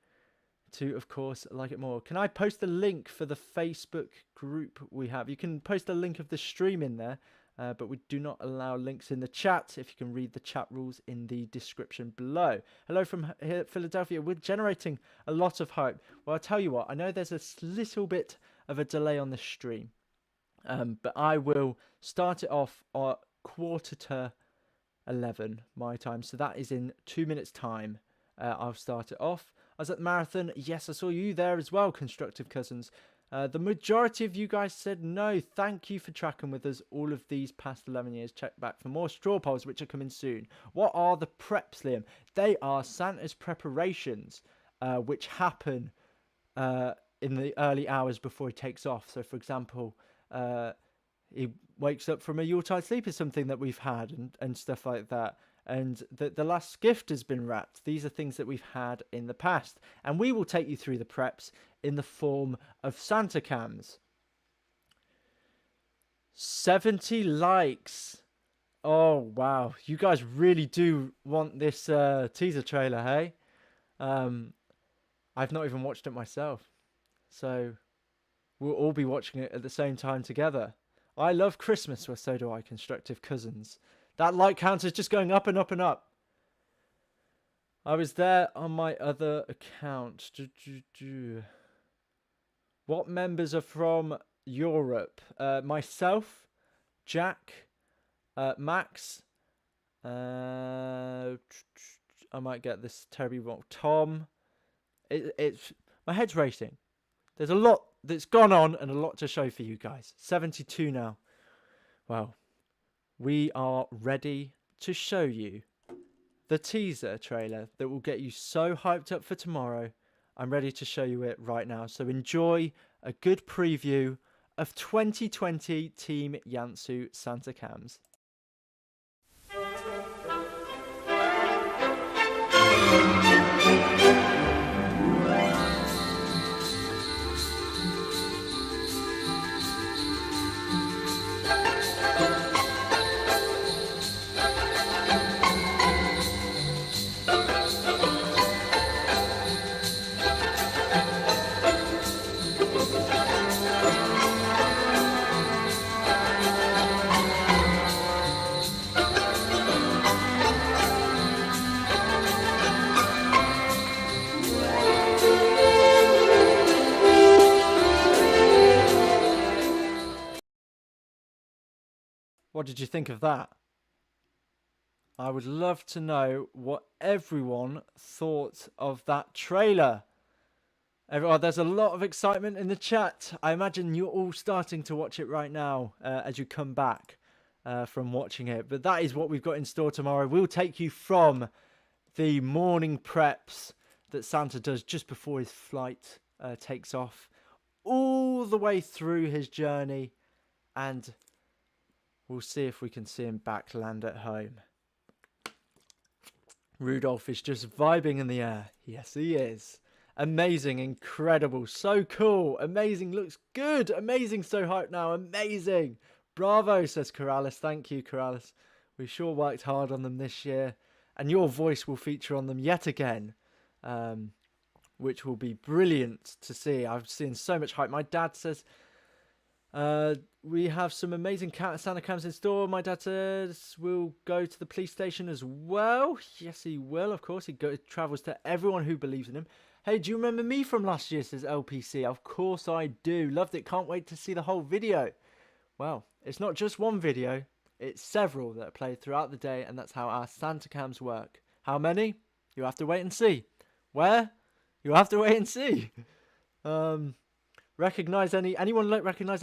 to, of course, like it more. Can I post the link for the Facebook group we have? You can post a link of the stream in there, but we do not allow links in the chat. If you can read the chat rules in the description below. Hello from here, Philadelphia. We're generating a lot of hype. Well, I'll tell you what, I know there's a little bit of a delay on the stream. But I will start it off at 11:15 my time. So that is in 2 minutes time. I'll start it off. I was at the marathon. Yes, I saw you there as well, constructive cousins. The majority of you guys said no. Thank you for tracking with us all of these past 11 years. Check back for more straw polls, which are coming soon. What are the preps, Liam? They are Santa's preparations, which happen in the early hours before he takes off. So, for example, he wakes up from a Yuletide sleep is something that we've had and stuff like that. And the last gift has been wrapped. These are things that we've had in the past. And we will take you through the preps in the form of Santa cams. 70 likes. Oh, wow. You guys really do want this teaser trailer, hey? I've not even watched it myself. So we'll all be watching it at the same time together. I love Christmas. Well, so do I, constructive cousins. That like counter is just going up and up and up. I was there on my other account. What members are from Europe? Myself, Jack, Max. I might get this terribly wrong. Tom. It's my head's racing. There's a lot that's gone on and a lot to show for you guys. 72 now. Well, we are ready to show you the teaser trailer that will get you so hyped up for tomorrow. I'm ready to show you it right now. So enjoy a good preview of 2020 Team YANTSU Santa Cams. What did you think of that? I would love to know what everyone thought of that trailer. Everyone, there's a lot of excitement in the chat. I imagine you're all starting to watch it right now as you come back from watching it. But that is what we've got in store tomorrow. We'll take you from the morning preps that Santa does just before his flight takes off, all the way through his journey, and we'll see if we can see him back land at home. Rudolph is just vibing in the air. Yes, he is. Amazing, incredible, so cool, amazing, looks good, amazing, so hyped now, amazing. Bravo, says Corrales. Thank you, Corrales. We sure worked hard on them this year, and your voice will feature on them yet again, which will be brilliant to see. I've seen so much hype. My dad says we have some amazing Santa cams in store. My dad says we'll go to the police station as well. Yes, he will, of course. He travels to everyone who believes in him. Hey, do you remember me from last year, says LPC? Of course I do. Loved it. Can't wait to see the whole video. Well, it's not just one video. It's several that are played throughout the day, and that's how our Santa cams work. How many? You have to wait and see. Where? You have to wait and see. Anyone recognize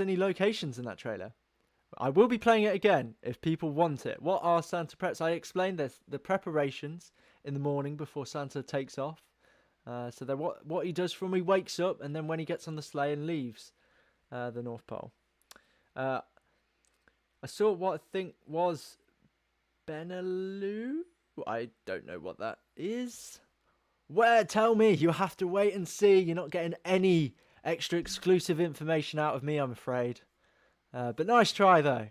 any locations in that trailer? I will be playing it again if people want it. What are Santa preps? I explained this, the preparations in the morning before Santa takes off. So they're what he does from when he wakes up and then when he gets on the sleigh and leaves the North Pole. I saw what I think was Benelux. I don't know what that is. Where? Tell me. You have to wait and see. You're not getting any extra exclusive information out of me, I'm afraid. But nice try, though.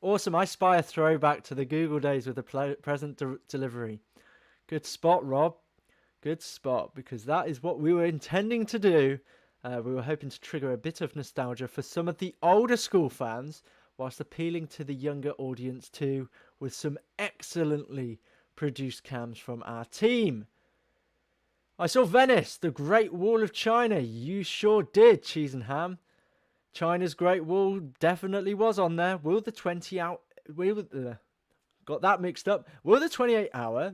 Awesome. I spy a throwback to the Google days with the present delivery. Good spot, Rob. Good spot, because that is what we were intending to do. We were hoping to trigger a bit of nostalgia for some of the older school fans, whilst appealing to the younger audience too, with some excellently produced cams from our team. I saw Venice, the Great Wall of China. You sure did, Cheese and Ham. China's Great Wall definitely was on there. Will the 28-hour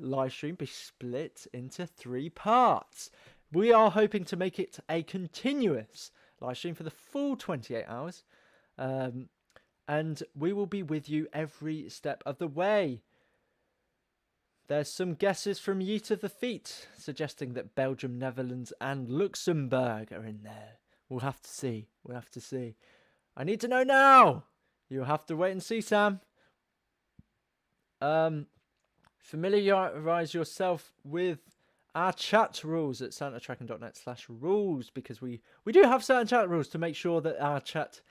live stream be split into 3 parts? We are hoping to make it a continuous live stream for the full 28 hours. And we will be with you every step of the way. There's some guesses from Yeet of the Feet suggesting that Belgium, Netherlands and Luxembourg are in there. We'll have to see. We'll have to see. I need to know now. You'll have to wait and see, Sam. Familiarize yourself with our chat rules at santatracking.net/rules, because we do have certain chat rules to make sure that our chat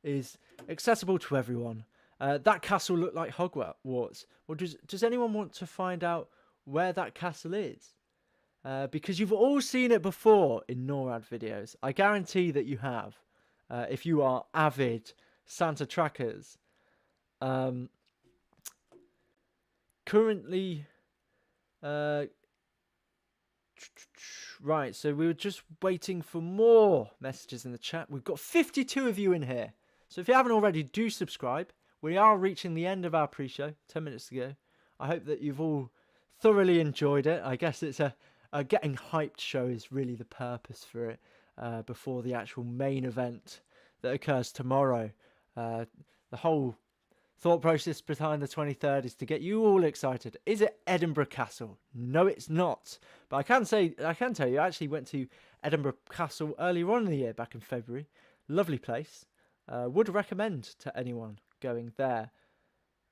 is accessible to everyone. That castle looked like Hogwarts. Well, does anyone want to find out where that castle is? Because you've all seen it before in NORAD videos. I guarantee that you have. If you are avid Santa trackers. Currently, right, so we were just waiting for more messages in the chat. We've got 52 of you in here. So if you haven't already, do subscribe. We are reaching the end of our pre-show, 10 minutes to go. I hope that you've all thoroughly enjoyed it. I guess it's a getting hyped show is really the purpose for it, before the actual main event that occurs tomorrow. The whole thought process behind the 23rd is to get you all excited. Is it Edinburgh Castle? No, it's not. But I can tell you, I actually went to Edinburgh Castle earlier on in the year, back in February. Lovely place. Would recommend to anyone going there.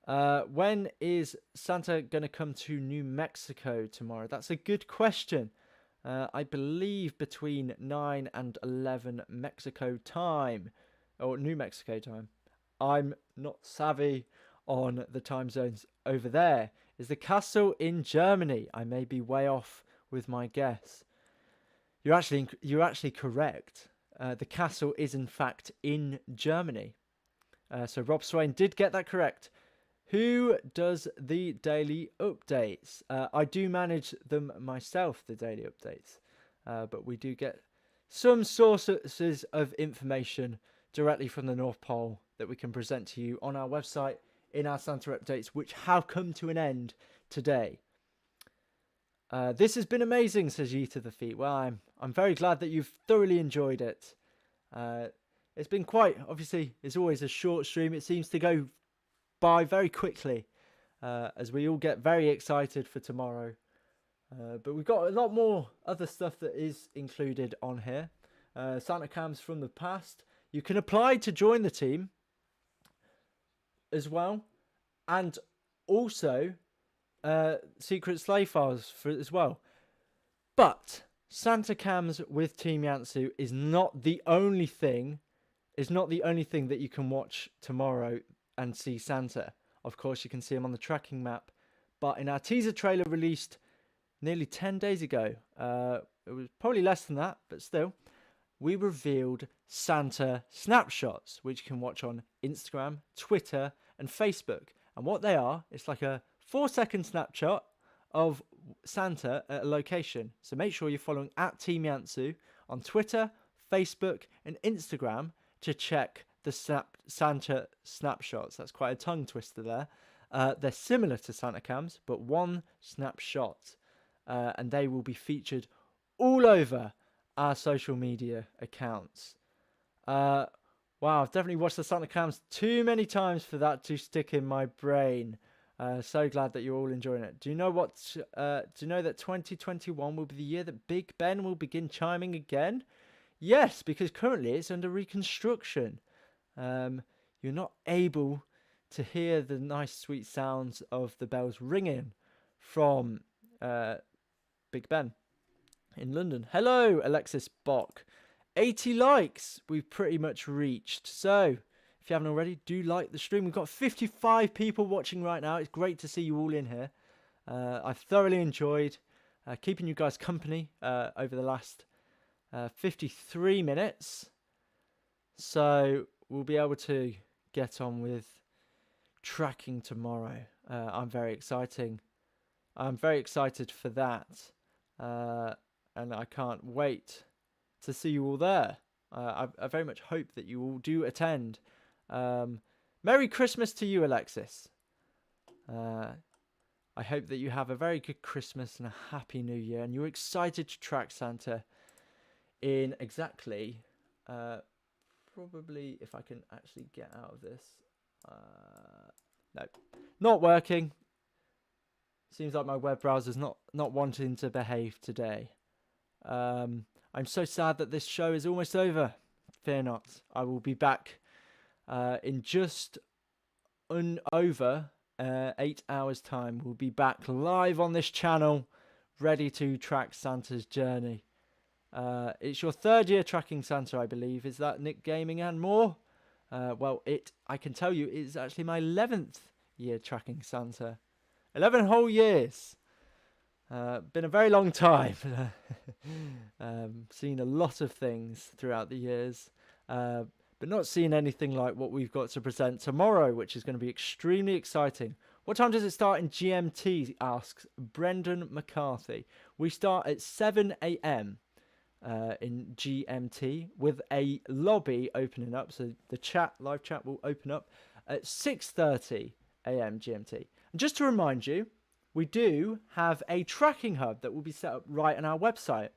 When is Santa going to come to New Mexico tomorrow? That's a good question. I believe between 9 and 11 Mexico time, or New Mexico time. I'm not savvy on the time zones over there. Is the castle in Germany? I may be way off with my guess. You're actually correct. The castle is in fact in Germany. So Rob Swain did get that correct. Who does the daily updates? I do manage them myself, the daily updates. But we do get some sources of information directly from the North Pole that we can present to you on our website in our Santa updates, which have come to an end today. This has been amazing, says Ye to the Feet. Well, I'm very glad that you've thoroughly enjoyed it. It's been quite, obviously, it's always a short stream. It seems to go by very quickly as we all get very excited for tomorrow. But we've got a lot more other stuff that is included on here. Santa cams from the past. You can apply to join the team as well, and also secret slave files for as well. But Santa cams with Team YANTSU is not the only thing. Is not the only thing that you can watch tomorrow and see Santa. Of course, you can see him on the tracking map. But in our teaser trailer released nearly 10 days ago, it was probably less than that, but still, we revealed Santa snapshots, which you can watch on Instagram, Twitter, and Facebook. And what they are, it's like a 4-second snapshot of Santa at a location. So make sure you're following at Team YANTSU on Twitter, Facebook, and Instagram to check the Santa snapshots. That's quite a tongue twister there. They're similar to Santa cams, but one snapshot. And they will be featured all over our social media accounts. Wow, I've definitely watched the Santa cams too many times for that to stick in my brain. So glad that you're all enjoying it. Do you know that 2021 will be the year that Big Ben will begin chiming again? Yes, because currently it's under reconstruction. You're not able to hear the nice sweet sounds of the bells ringing from Big Ben in London. Hello, Alexis Bock. 80 likes we've pretty much reached. So if you haven't already, do like the stream. We've got 55 people watching right now. It's great to see you all in here. I've thoroughly enjoyed keeping you guys company over the last 53 minutes. So we'll be able to get on with tracking tomorrow. I'm very excited for that. And I can't wait to see you all there. I very much hope that you all do attend. Merry Christmas to you, Alexis. I hope that you have a very good Christmas and a happy New Year, and you're excited to track Santa in exactly, probably, if I can actually get out of this. No, not working. Seems like my web browser's not wanting to behave today. I'm so sad that this show is almost over. Fear not. I will be back in just over 8 hours time. We'll be back live on this channel, ready to track Santa's journey. It's your 3rd year tracking Santa, I believe. Is that Nick Gaming and more? Well, I can tell you it's actually my 11th year tracking Santa. 11 whole years. Been a very long time. Seen a lot of things throughout the years. but not seeing anything like what we've got to present tomorrow, which is going to be extremely exciting. What time does it start in GMT? Asks Brendan McCarthy. We start at 7 a.m. In GMT with a lobby opening up. So the live chat will open up at 6:30 a.m. GMT. And just to remind you, we do have a tracking hub that will be set up right on our website.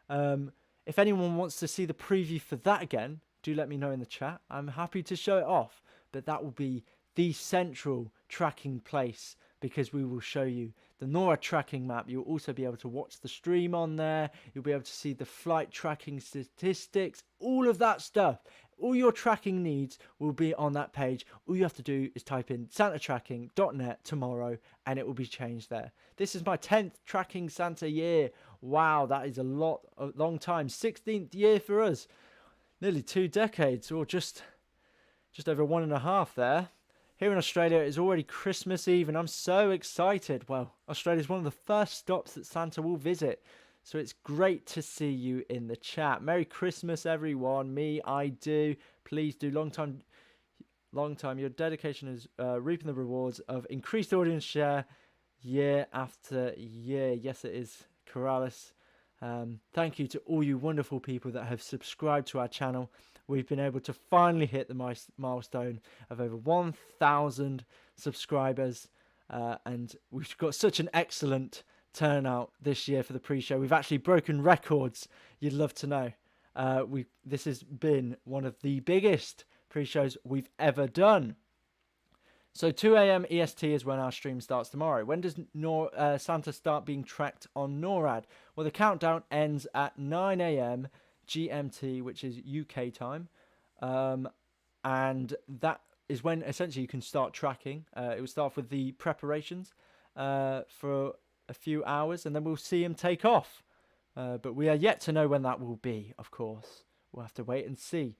If anyone wants to see the preview for that again, do let me know in the chat. I'm happy to show it off, but that will be the central tracking place because we will show you the NORAD tracking map. You'll also be able to watch the stream on there. You'll be able to see the flight tracking statistics, all of that stuff. All your tracking needs will be on that page. All you have to do is type in santatracking.net tomorrow and it will be changed there. This is my 10th Tracking Santa year. Wow, that is a long time. 16th year for us. Nearly 2 decades, or just over 1.5 there. Here in Australia, it's already Christmas Eve, and I'm so excited. Well, Australia is one of the first stops that Santa will visit, so it's great to see you in the chat. Merry Christmas, everyone. Me, I do. Please do. Long time. Your dedication is reaping the rewards of increased audience share year after year. Yes, it is, Corrales. Thank you to all you wonderful people that have subscribed to our channel. We've been able to finally hit the milestone of over 1,000 subscribers, and we've got such an excellent turnout this year for the pre-show. We've actually broken records. You'd love to know. This has been one of the biggest pre-shows we've ever done. So 2 a.m. EST is when our stream starts tomorrow. When does Santa start being tracked on NORAD? Well, the countdown ends at 9 a.m. GMT, which is UK time. And that is when essentially you can start tracking. It will start with the preparations for a few hours, and then we'll see him take off. But we are yet to know when that will be, of course. We'll have to wait and see.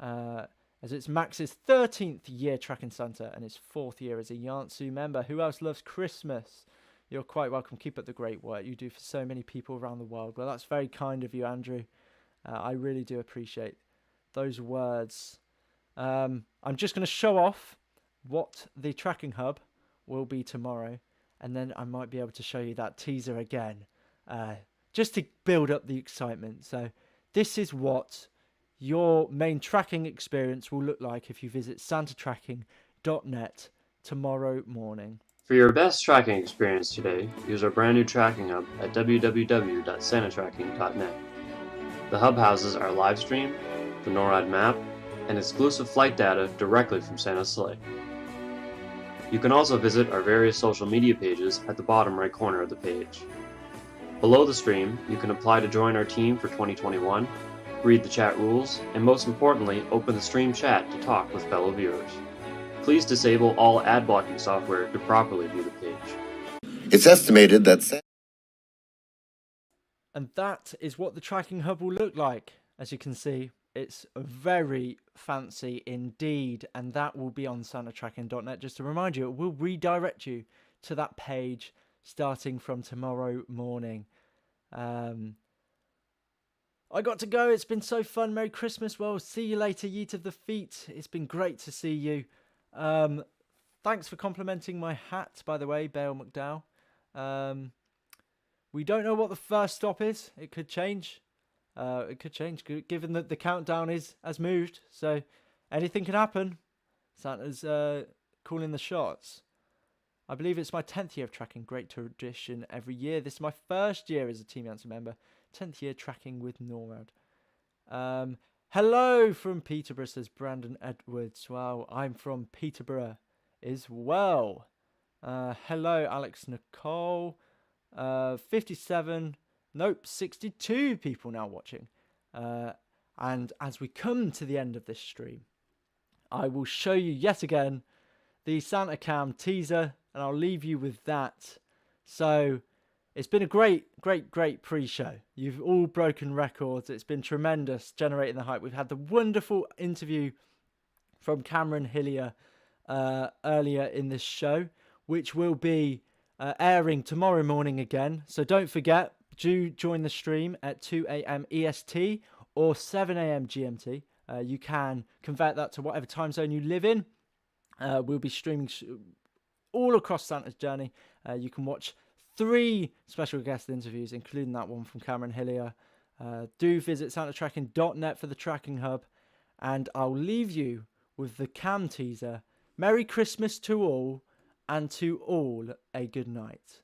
As it's Max's 13th year tracking Santa and his 4th year as a YANTSU member. Who else loves Christmas? You're quite welcome. Keep up the great work you do for so many people around the world. Well, that's very kind of you, Andrew. I really do appreciate those words. I'm just going to show off what the tracking hub will be tomorrow, and then I might be able to show you that teaser again, just to build up the excitement. So this is what your main tracking experience will look like if you visit santatracking.net tomorrow morning. For your best tracking experience today, use our brand new tracking hub at www.santatracking.net. The hub houses our live stream, the NORAD map, and exclusive flight data directly from Santa's sleigh. You can also visit our various social media pages at the bottom right corner of the page. Below the stream, you can apply to join our team for 2021, read the chat rules, and most importantly, open the stream chat to talk with fellow viewers. Please disable all ad blocking software to properly view the page. It's estimated that... And that is what the tracking hub will look like. As you can see, it's very fancy indeed, and that will be on santatracking.net. Just to remind you, it will redirect you to that page starting from tomorrow morning. I got to go. It's been so fun. Merry Christmas. Well, see you later, Yeet of the Feet. It's been great to see you. Thanks for complimenting my hat, by the way, Bale McDowell. We don't know what the first stop is. It could change. Given that the countdown has moved. So anything can happen. Santa's calling the shots. I believe it's my 10th year of tracking. Great tradition every year. This is my first year as a Team YANTSU member. 10th year tracking with NORAD. Hello from Peterborough, says Brandon Edwards. Wow, I'm from Peterborough as well. Hello, Alex Nicole. 57, nope, 62 people now watching. And as we come to the end of this stream, I will show you yet again the Santa Cam teaser, and I'll leave you with that. So it's been a great pre-show. You've all broken records. It's been tremendous generating the hype. We've had the wonderful interview from Cameron Hillier earlier in this show, which will be airing tomorrow morning again. So don't forget, do join the stream at 2 a.m. EST or 7 a.m. GMT. you can convert that to whatever time zone you live in. We'll be streaming all across Santa's journey. You can watch 3 special guest interviews, including that one from Cameron Hillier. Do visit santatracking.net for the tracking hub. And I'll leave you with the cam teaser. Merry Christmas to all, and to all a good night.